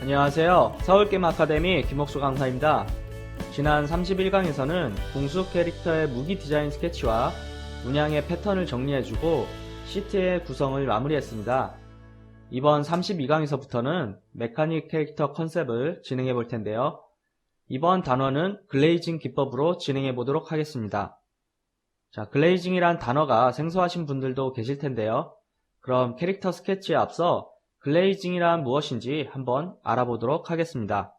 안녕하세요. 서울게임 아카데미 김옥수 강사입니다. 지난 31강에서는 공수 캐릭터의 무기 디자인 스케치와 문양의 패턴을 정리해주고 시트의 구성을 마무리했습니다. 이번 32강에서부터는 메카닉 캐릭터 컨셉을 진행해 볼 텐데요. 이번 단원은 글레이징 기법으로 진행해 보도록 하겠습니다. 자, 글레이징이란 단어가 생소하신 분들도 계실 텐데요. 그럼 캐릭터 스케치에 앞서 글레이징이란 무엇인지 한번 알아보도록 하겠습니다.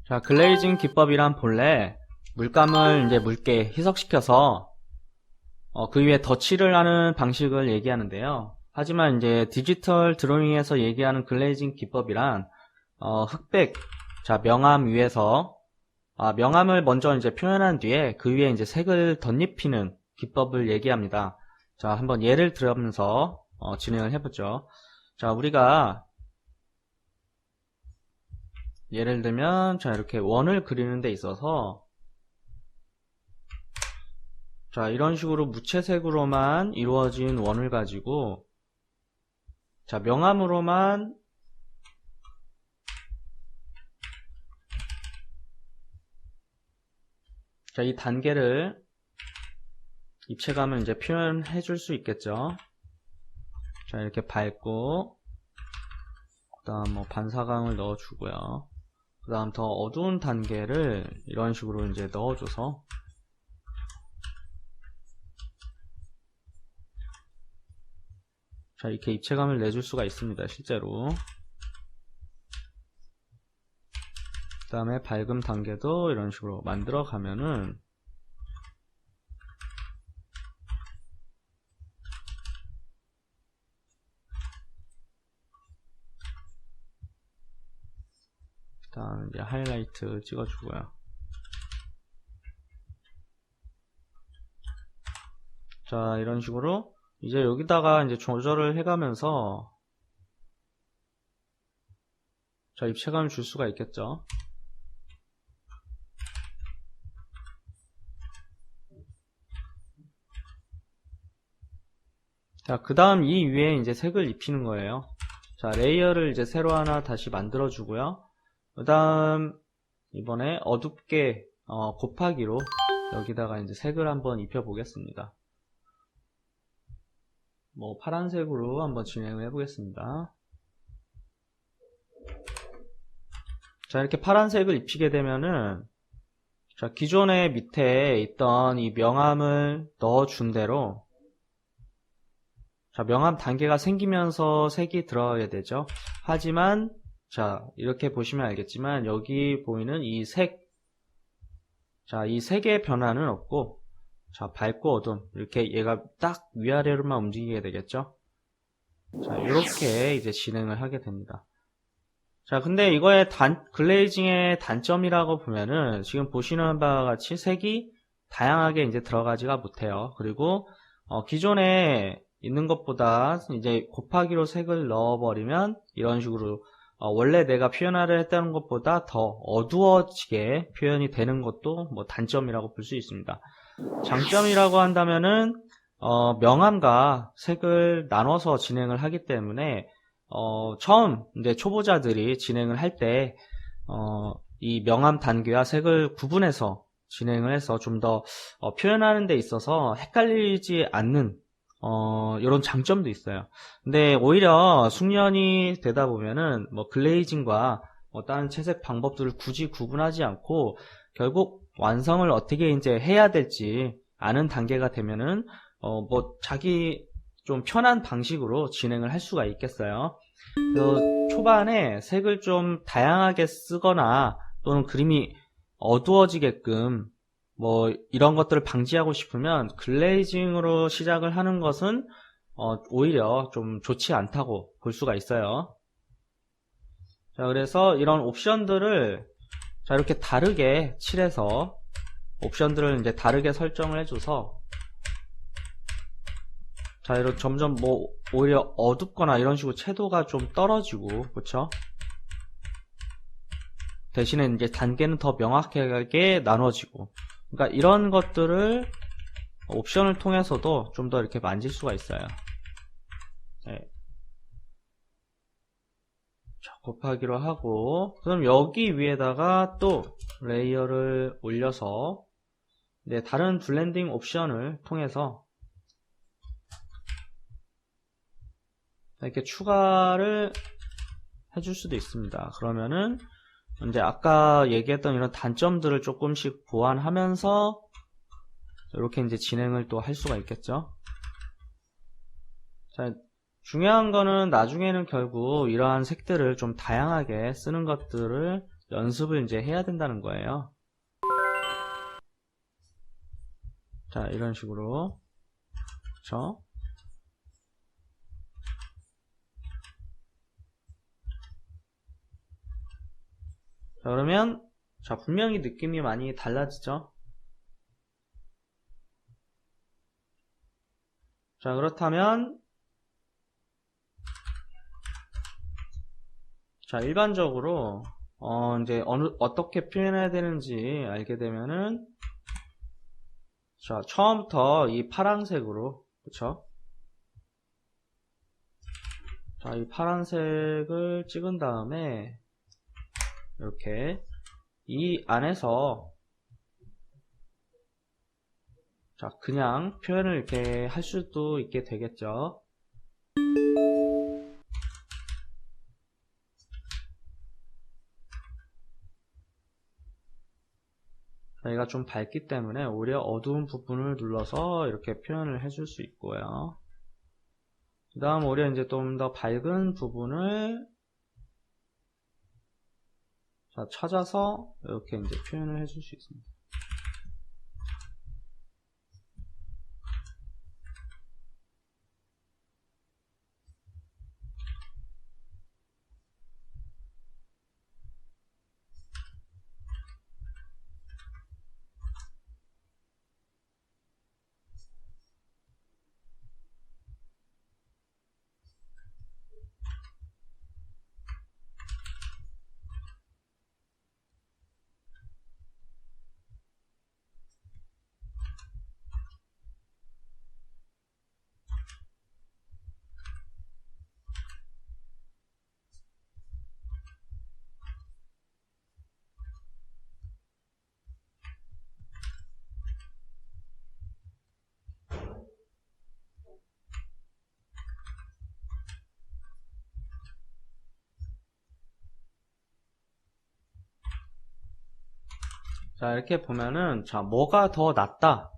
자, 글레이징 기법이란 본래 물감을 묽게 희석시켜서 그 위에 덧칠을 하는 방식을 얘기하는데요. 하지만 디지털 드로잉에서 얘기하는 글레이징 기법이란 흑백, 자, 명암 위에서 명암을 먼저 표현한 뒤에 그 위에 색을 덧입히는 기법을 얘기합니다. 자, 한번 예를 들으면서 진행을 해보죠. 자, 우리가 예를 들면 자, 이렇게 원을 그리는 데 있어서 자, 이런 식으로 무채색으로만 이루어진 원을 가지고 자, 명암으로만 자, 이 단계를 입체감을 표현해 줄 수 있겠죠. 자, 이렇게 밝고 그 다음 반사광을 넣어 주고요. 그 다음 더 어두운 단계를 이런 식으로 넣어줘서 자, 이렇게 입체감을 내줄 수가 있습니다. 실제로. 그 다음에 밝음 단계도 이런 식으로 만들어 가면은 그 다음 하이라이트 찍어주고요. 자, 이런 식으로 여기다가 조절을 해가면서 자, 입체감을 줄 수가 있겠죠. 자, 그 다음 이 위에 색을 입히는 거예요. 자, 레이어를 새로 하나 다시 만들어 주고요. 그 다음 이번에 어둡게 곱하기로 여기다가 색을 한번 입혀 보겠습니다. 파란색으로 한번 진행을 해 보겠습니다. 자, 이렇게 파란색을 입히게 되면은 자, 기존에 밑에 있던 이 명암을 넣어 준 대로 자, 명암 단계가 생기면서 색이 들어가게 되죠. 하지만 자, 이렇게 보시면 알겠지만 여기 보이는 이 색, 자, 이 색의 변화는 없고 자, 밝고 어두움 이렇게 얘가 딱 위아래로만 움직이게 되겠죠. 자, 이렇게 진행을 하게 됩니다. 자, 근데 이거의 글레이징의 단점이라고 보면은 지금 보시는 바와 같이 색이 다양하게 들어가지가 못해요. 그리고 기존에 있는 것보다 곱하기로 색을 넣어버리면 이런 식으로 원래 내가 표현하려 했다는 것보다 더 어두워지게 표현이 되는 것도 단점이라고 볼 수 있습니다. 장점이라고 한다면은 명암과 색을 나눠서 진행을 하기 때문에 처음 초보자들이 진행을 할 때 이 명암 단계와 색을 구분해서 진행을 해서 좀 더 표현하는 데 있어서 헷갈리지 않는 이런 장점도 있어요. 근데 오히려 숙련이 되다 보면은 글레이징과 다른 채색 방법들을 굳이 구분하지 않고 결국 완성을 어떻게 해야 될지 아는 단계가 되면은 자기 좀 편한 방식으로 진행을 할 수가 있겠어요. 그래서 초반에 색을 좀 다양하게 쓰거나 또는 그림이 어두워지게끔 이런 것들을 방지하고 싶으면 글레이징으로 시작을 하는 것은 오히려 좀 좋지 않다고 볼 수가 있어요. 자, 그래서 이런 옵션들을 자, 이렇게 다르게 칠해서 옵션들을 다르게 설정을 해줘서 자, 이런 점점 오히려 어둡거나 이런 식으로 채도가 좀 떨어지고, 그쵸? 대신에 단계는 더 명확하게 나눠지고, 그러니까 이런 것들을 옵션을 통해서도 좀 더 이렇게 만질 수가 있어요. 네. 자, 곱하기로 하고, 그럼 여기 위에다가 또 레이어를 올려서, 네, 다른 블렌딩 옵션을 통해서 이렇게 추가를 해줄 수도 있습니다. 그러면은 이제 아까 얘기했던 이런 단점들을 조금씩 보완하면서 이렇게 이제 진행을 또 할 수가 있겠죠. 자, 중요한 거는 나중에는 결국 이러한 색들을 좀 다양하게 쓰는 것들을 연습을 이제 해야 된다는 거예요. 자, 이런 식으로. 그렇죠? 자, 그러면 자, 분명히 느낌이 많이 달라지죠. 자, 그렇다면 자, 일반적으로 이제 어떻게 표현해야 되는지 알게 되면은 자, 처음부터 이 파란색으로, 그쵸? 자, 이 파란색을 찍은 다음에 이렇게 이 안에서 자, 그냥 표현을 이렇게 할 수도 있게 되겠죠. 저희가 좀 밝기 때문에 오히려 어두운 부분을 눌러서 이렇게 표현을 해줄 수 있고요. 그 다음 오히려 이제 좀 더 밝은 부분을 자, 찾아서 이렇게 이제 표현을 해줄 수 있습니다. 자, 이렇게 보면은 자, 뭐가 더 낫다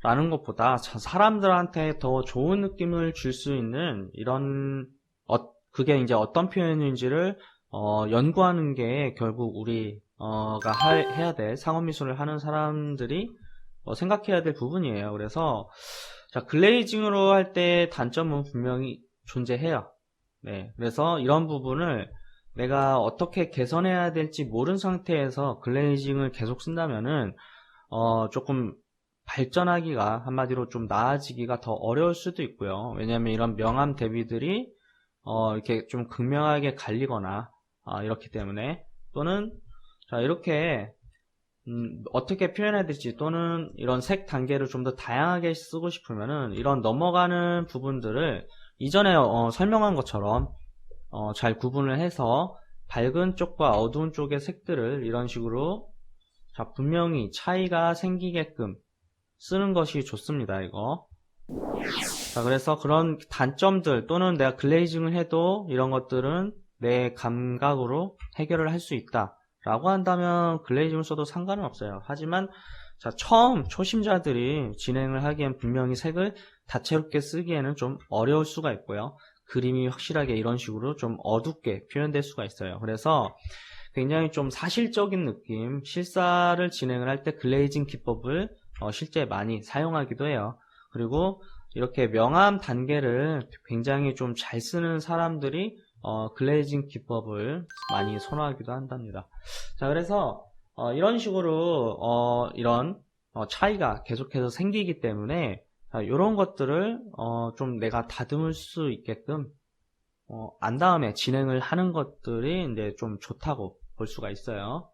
라는 것보다 자, 사람들한테 더 좋은 느낌을 줄 수 있는 이런 그게 이제 어떤 표현인지를 연구하는 게 결국 우리가 해야 될 상업미술을 하는 사람들이 생각해야 될 부분이에요. 그래서 자, 글레이징으로 할 때 단점은 분명히 존재해요. 네, 그래서 이런 부분을 내가 어떻게 개선해야 될지 모르는 상태에서 글레이징을 계속 쓴다면은 조금 발전하기가 한마디로 좀 나아지기가 더 어려울 수도 있고요. 왜냐하면 이런 명암 대비들이 이렇게 좀 극명하게 갈리거나 이렇기 때문에 또는 자 이렇게 어떻게 표현해야 될지 또는 이런 색 단계를 좀 더 다양하게 쓰고 싶으면은 이런 넘어가는 부분들을 이전에 설명한 것처럼 잘 구분을 해서 밝은 쪽과 어두운 쪽의 색들을 이런 식으로 자 분명히 차이가 생기게끔 쓰는 것이 좋습니다. 이거 자 그래서 그런 단점들 또는 내가 글레이징을 해도 이런 것들은 내 감각으로 해결을 할 수 있다 라고 한다면 글레이징을 써도 상관은 없어요. 하지만 자 처음 초심자들이 진행을 하기엔 분명히 색을 다채롭게 쓰기에는 좀 어려울 수가 있고요. 그림이 확실하게 이런 식으로 좀 어둡게 표현될 수가 있어요. 그래서 굉장히 좀 사실적인 느낌, 실사를 진행을 할 때 글레이징 기법을 실제 많이 사용하기도 해요. 그리고 이렇게 명암 단계를 굉장히 좀 잘 쓰는 사람들이 글레이징 기법을 많이 선호하기도 한답니다. 자, 그래서 이런 식으로 이런 차이가 계속해서 생기기 때문에 이런 것들을 좀 내가 다듬을 수 있게끔 안 다음에 진행을 하는 것들이 이제 좀 좋다고 볼 수가 있어요.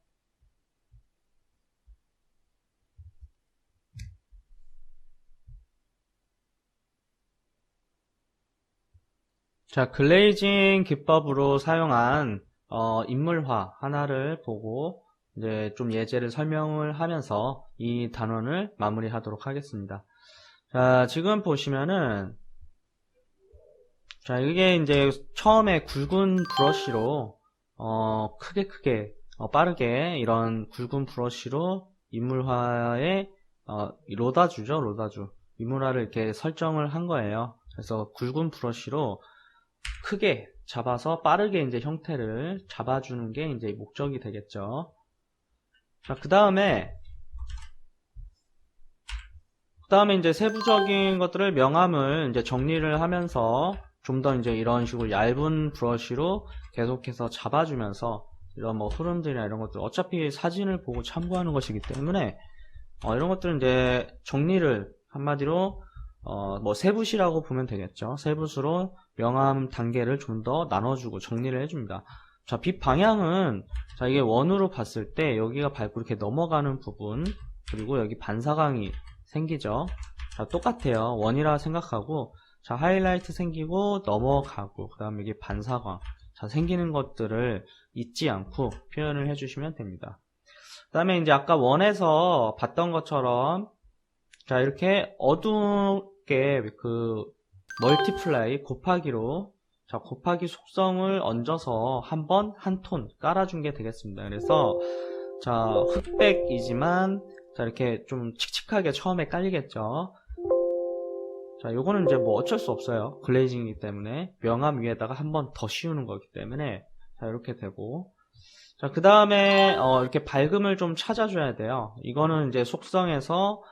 자, 글레이징 기법으로 사용한 인물화 하나를 보고 이제 좀 예제를 설명을 하면서 이 단원을 마무리하도록 하겠습니다. 자, 지금 보시면은 자, 이게 이제 처음에 굵은 브러쉬로 크게 빠르게 이런 굵은 브러쉬로 인물화에 로다주죠, 로다주. 인물화를 이렇게 설정을 한 거예요. 그래서 굵은 브러쉬로 크게 잡아서 빠르게 이제 형태를 잡아주는 게 이제 목적이 되겠죠. 자, 그 다음에 이제 세부적인 것들을 명암을 이제 정리를 하면서 좀 더 이제 이런 식으로 얇은 브러쉬로 계속해서 잡아주면서 이런 뭐 흐름들이나 이런 것들 어차피 사진을 보고 참고하는 것이기 때문에 이런 것들은 이제 정리를 한마디로 뭐 세부시라고 보면 되겠죠. 세부수로 명암 단계를 좀 더 나눠주고 정리를 해줍니다. 자, 빛 방향은 자 이게 원으로 봤을 때 여기가 밟고 이렇게 넘어가는 부분 그리고 여기 반사광이 생기죠. 자, 똑같아요. 원이라 생각하고 자 하이라이트 생기고 넘어가고 그 다음에 여기 반사광 자 생기는 것들을 잊지 않고 표현을 해주시면 됩니다. 그 다음에 이제 아까 원에서 봤던 것처럼 자 이렇게 어둡게 그 멀티플라이 곱하기로 자 곱하기 속성을 얹어서 한번 한 톤 깔아준 게 되겠습니다. 그래서 자 흑백이지만 자 이렇게 좀 칙칙하게 처음에 깔리겠죠. 자 요거는 이제 뭐 어쩔 수 없어요. 글레이징이기 때문에 명암 위에다가 한번 더 씌우는 거기 때문에 자 이렇게 되고 자 그 다음에 이렇게 밝음을 좀 찾아줘야 돼요. 이거는 이제 속성에서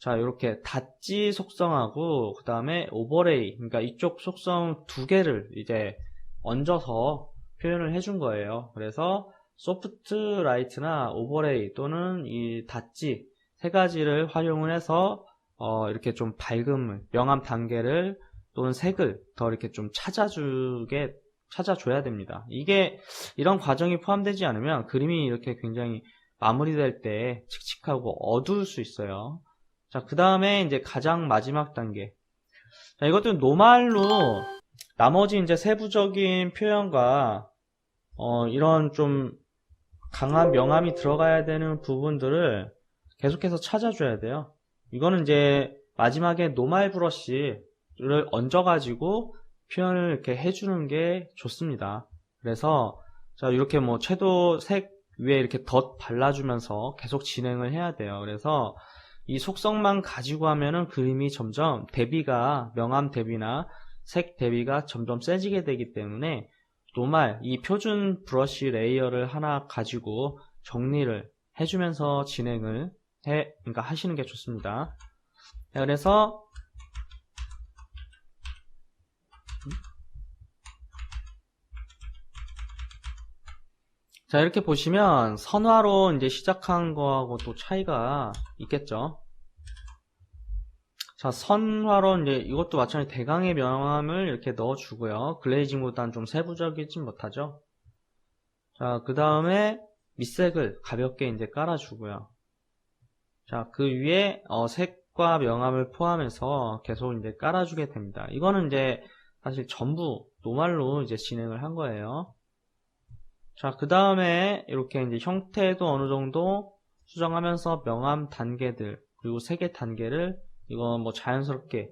자 이렇게 닷지 속성하고 그 다음에 오버레이 그러니까 이쪽 속성 두 개를 이제 얹어서 표현을 해준 거예요. 그래서 소프트 라이트나 오버레이 또는 이 닷지 세 가지를 활용을 해서 이렇게 좀 밝음을 명암 단계를 또는 색을 더 이렇게 좀 찾아줘야 됩니다. 이게 이런 과정이 포함되지 않으면 그림이 이렇게 굉장히 마무리될 때 칙칙하고 어두울 수 있어요. 자, 그 다음에 이제 가장 마지막 단계. 자, 이것도 노말로 나머지 이제 세부적인 표현과 이런 좀 강한 명암이 들어가야 되는 부분들을 계속해서 찾아줘야 돼요. 이거는 이제 마지막에 노말 브러쉬를 얹어가지고 표현을 이렇게 해주는 게 좋습니다. 그래서 자 이렇게 뭐 채도 색 위에 이렇게 덧 발라주면서 계속 진행을 해야 돼요. 그래서 이 속성만 가지고 하면은 그림이 점점 대비가 명암 대비나 색 대비가 점점 세지게 되기 때문에 노말 이 표준 브러쉬 레이어를 하나 가지고 정리를 해주면서 진행을 그러니까 하시는 게 좋습니다. 그래서 자 이렇게 보시면 선화로 이제 시작한 거하고 또 차이가 있겠죠. 자 선화로 이제 이것도 마찬가지 대강의 명암을 이렇게 넣어주고요. 글레이징보다는 좀 세부적이진 못하죠. 자 그 다음에 밑색을 가볍게 이제 깔아주고요. 자 그 위에 색과 명암을 포함해서 계속 이제 깔아주게 됩니다. 이거는 이제 사실 전부 노말로 이제 진행을 한 거예요. 자, 그 다음에 이렇게 이제 형태도 어느 정도 수정하면서 명암 단계들, 그리고 색의 단계를 이건 뭐 자연스럽게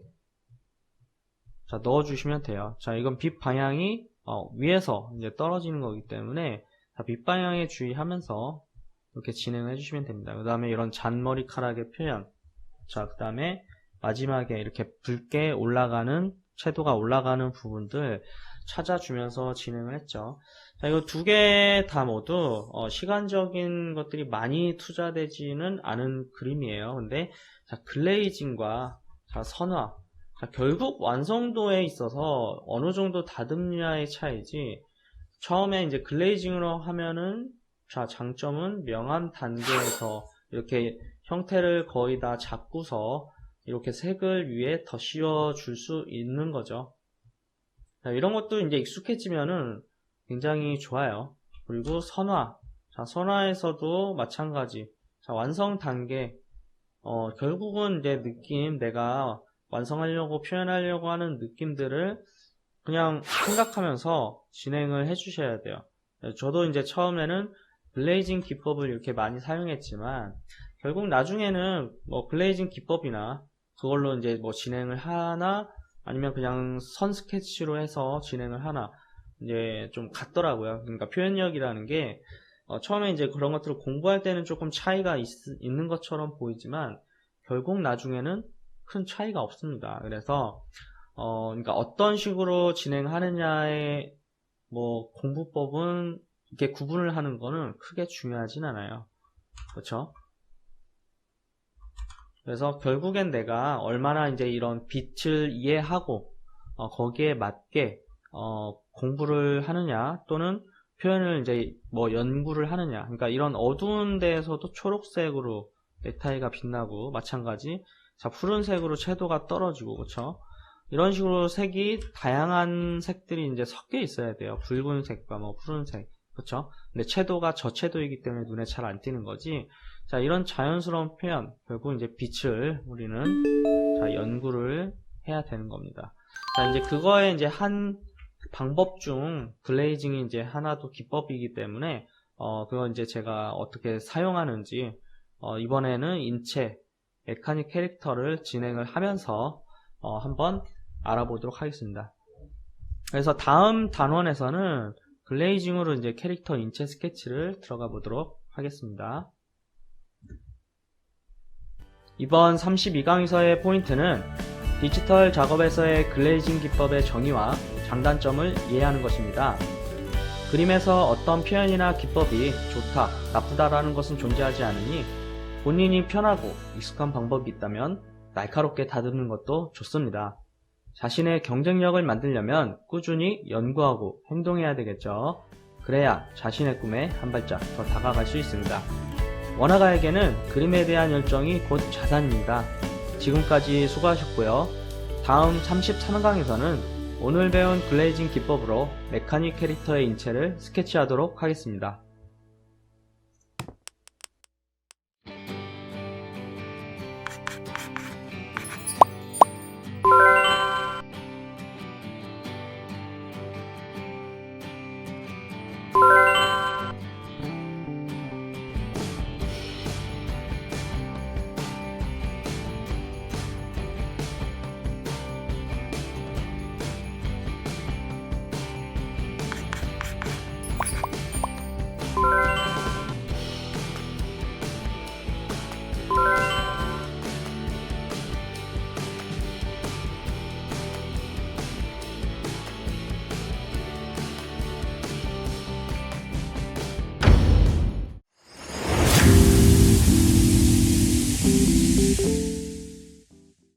자, 넣어주시면 돼요. 자, 이건 빛 방향이 위에서 이제 떨어지는 거기 때문에 자, 빛 방향에 주의하면서 이렇게 진행을 해주시면 됩니다. 그 다음에 이런 잔머리카락의 표현. 자, 그 다음에 마지막에 이렇게 붉게 올라가는, 채도가 올라가는 부분들 찾아주면서 진행을 했죠. 자, 이거 두 개 다 모두 시간적인 것들이 많이 투자되지는 않은 그림이에요. 근데 자, 글레이징과 자, 선화. 자, 결국 완성도에 있어서 어느 정도 다듬냐의 차이지. 처음에 이제 글레이징으로 하면은 자, 장점은 명암 단계에서 이렇게 형태를 거의 다 잡고서 이렇게 색을 위에 더 씌워줄 수 있는 거죠. 자, 이런 것도 이제 익숙해지면은 굉장히 좋아요. 그리고 선화. 자, 선화에서도 마찬가지. 자, 완성 단계. 결국은 이제 느낌, 내가 완성하려고 표현하려고 하는 느낌들을 그냥 생각하면서 진행을 해 주셔야 돼요. 저도 이제 처음에는 글레이징 기법을 이렇게 많이 사용했지만 결국 나중에는 뭐 글레이징 기법이나 그걸로 이제 뭐 진행을 하나 아니면 그냥 선 스케치로 해서 진행을 하나 이제 좀 같더라고요. 그러니까 표현력이라는 게 처음에 이제 그런 것들을 공부할 때는 조금 차이가 있는 것처럼 보이지만 결국 나중에는 큰 차이가 없습니다. 그래서 그러니까 어떤 식으로 진행하느냐의 뭐 공부법은 이렇게 구분을 하는 거는 크게 중요하진 않아요. 그렇죠? 그래서 결국엔 내가 얼마나 이제 이런 빛을 이해하고 거기에 맞게 공부를 하느냐 또는 표현을 이제 뭐 연구를 하느냐. 그러니까 이런 어두운 데에서도 초록색으로 넥타이가 빛나고 마찬가지. 자, 푸른색으로 채도가 떨어지고 그렇죠? 이런 식으로 색이 다양한 색들이 이제 섞여 있어야 돼요. 붉은색과 뭐 푸른색. 그렇죠? 근데 채도가 저채도이기 때문에 눈에 잘 안 띄는 거지. 자, 이런 자연스러운 표현, 결국 이제 빛을 우리는 자, 연구를 해야 되는 겁니다. 자, 이제 그거에 이제 한 방법 중 글레이징이 이제 하나도 기법이기 때문에 그거 이제 제가 어떻게 사용하는지 이번에는 인체 메카닉 캐릭터를 진행을 하면서 한번 알아보도록 하겠습니다. 그래서 다음 단원에서는 글레이징으로 이제 캐릭터 인체 스케치를 들어가 보도록 하겠습니다. 이번 32강에서의 포인트는 디지털 작업에서의 글레이징 기법의 정의와 장단점을 이해하는 것입니다. 그림에서 어떤 표현이나 기법이 좋다, 나쁘다라는 것은 존재하지 않으니 본인이 편하고 익숙한 방법이 있다면 날카롭게 다듬는 것도 좋습니다. 자신의 경쟁력을 만들려면 꾸준히 연구하고 행동해야 되겠죠. 그래야 자신의 꿈에 한 발짝 더 다가갈 수 있습니다. 원화가에게는 그림에 대한 열정이 곧 자산입니다. 지금까지 수고하셨고요. 다음 33강에서는 오늘 배운 글레이징 기법으로 메카닉 캐릭터의 인체를 스케치하도록 하겠습니다.